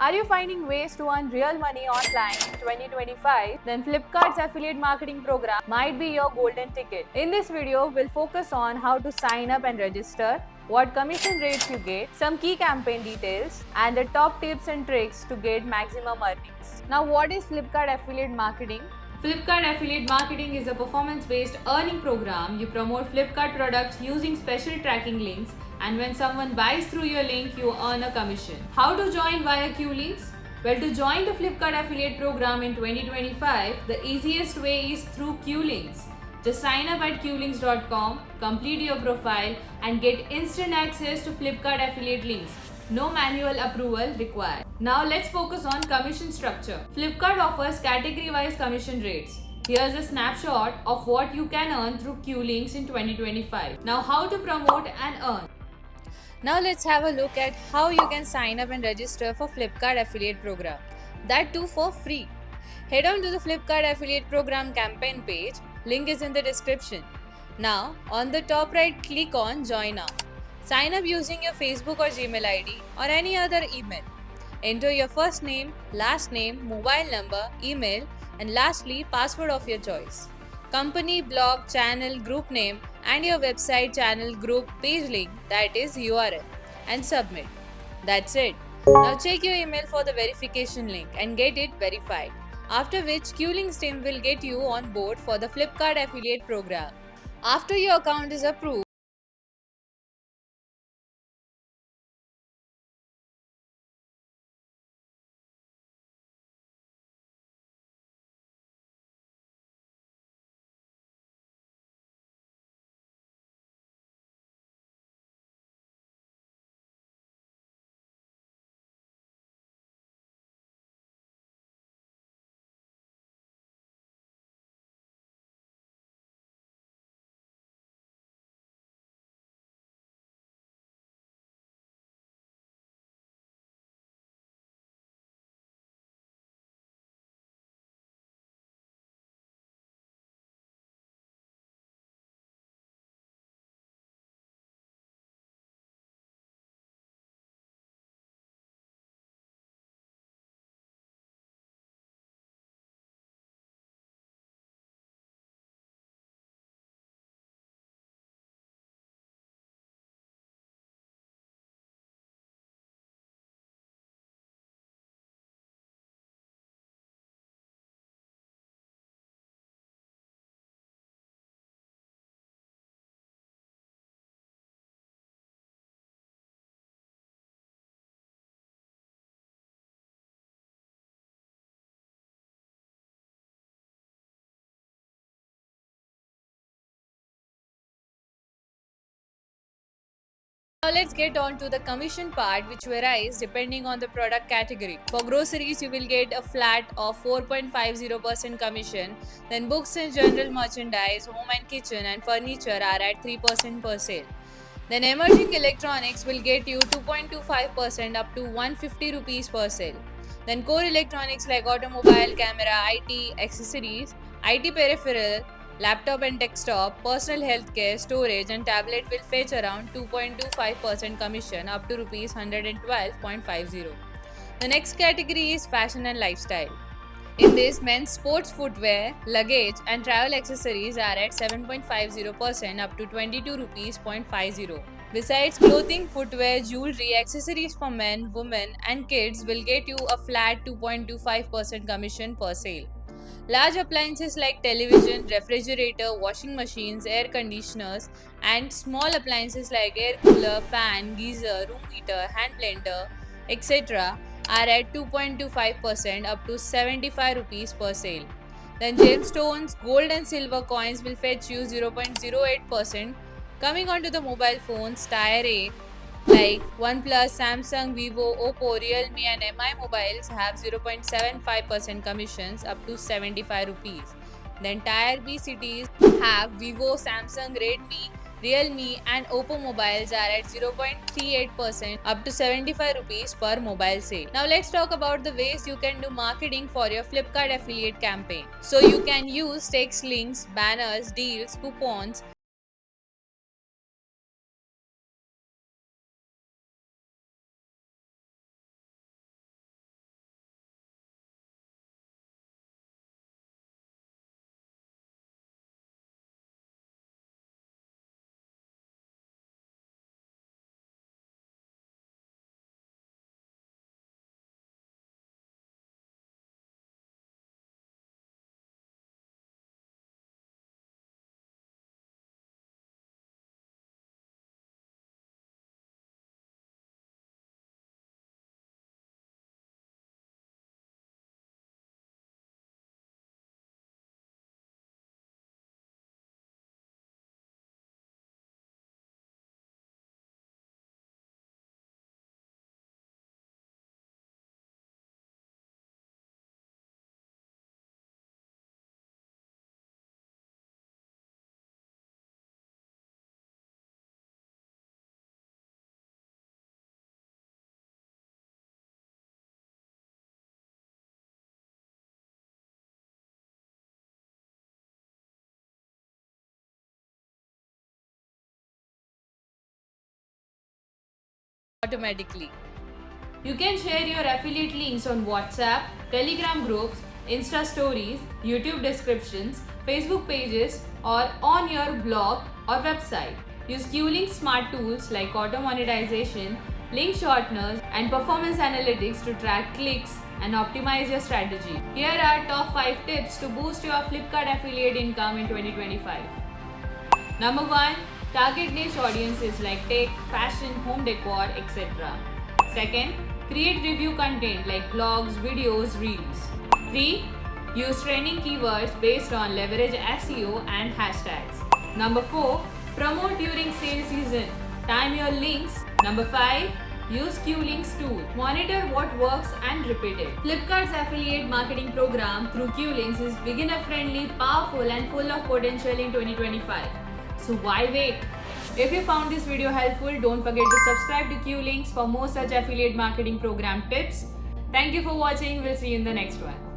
Are you finding ways to earn real money online in 2025? Then Flipkart's affiliate marketing program might be your golden ticket. In this video, we'll focus on how to sign up and register, what commission rates you get, some key campaign details, and the top tips and tricks to get maximum earnings. Now, what is Flipkart affiliate marketing? Flipkart Affiliate Marketing is a performance-based earning program. You promote Flipkart products using special tracking links, and when someone buys through your link, you earn a commission. How to join via QLinks? Well, to join the Flipkart Affiliate program in 2025, the easiest way is through QLinks. Just sign up at qlinks.com, complete your profile, and get instant access to Flipkart affiliate links. No manual approval required. Now let's focus on commission structure. Flipkart offers category-wise commission rates. Here's a snapshot of what you can earn through QLinks in 2025. Now how to promote and earn. Now let's have a look at how you can sign up and register for Flipkart affiliate program. That too for free. Head on to the Flipkart affiliate program campaign page. Link is in the description. Now on the top right, click on Join Now. Sign up using your Facebook or Gmail ID or any other email. Enter your first name, last name, mobile number, email, and lastly, password of your choice. Company, blog, channel, group name, and your website, channel, group, page link, that is URL, and submit. That's it. Now check your email for the verification link and get it verified. After which, QLinks team will get you on board for the Flipkart affiliate program. After your account is approved, now let's get on to the commission part, which varies depending on the product category. For groceries, you will get a flat of 4.50% commission. Then books and general merchandise, home and kitchen and furniture are at 3% per sale. Then emerging electronics will get you 2.25% up to 150 rupees per sale. Then core electronics like automobile, camera, IT, accessories, IT peripheral, laptop and desktop, personal healthcare, storage and tablet will fetch around 2.25% commission up to rupees 112.50. The next category is fashion and lifestyle. In this, men's sports footwear, luggage and travel accessories are at 7.50% up to 22 rupees 50. Besides clothing, footwear, jewelry, accessories for men, women and kids will get you a flat 2.25% commission per sale. Large appliances like television, refrigerator, washing machines, air conditioners, and small appliances like air cooler, fan, geyser, room heater, hand blender, etc., are at 2.25% up to 75 rupees per sale. Then gemstones, gold and silver coins will fetch you 0.08%. Coming on to the mobile phones, Tier A like OnePlus, Samsung, Vivo, Oppo, Realme and MI mobiles have 0.75% commissions up to 75 rupees. Then Tier B cities have Vivo, Samsung, Redmi, Realme and Oppo mobiles are at 0.38% up to 75 rupees per mobile sale. Now let's talk about the ways you can do marketing for your Flipkart affiliate campaign. So you can use text links, banners, deals, coupons, automatically. You can share your affiliate links on WhatsApp, Telegram groups, Insta stories, YouTube descriptions, Facebook pages, or on your blog or website. Use QLink smart tools like auto monetization, link shorteners, and performance analytics to track clicks and optimize your strategy. Here are top 5 tips to boost your Flipkart affiliate income in 2025. Number 1. Target niche audiences like tech, fashion, home decor, etc. Second, create review content like blogs, videos, reels. 3. Use trending keywords based on leverage SEO and hashtags. Number 4. Promote during sale season. Time your links. Number 5. Use QLinks tool. Monitor what works and repeat it. Flipkart's affiliate marketing program through QLinks is beginner friendly, powerful, and full of potential in 2025. So why wait? If you found this video helpful, don't forget to subscribe to QLinks for more such affiliate marketing program tips. Thank you for watching. We'll see you in the next one.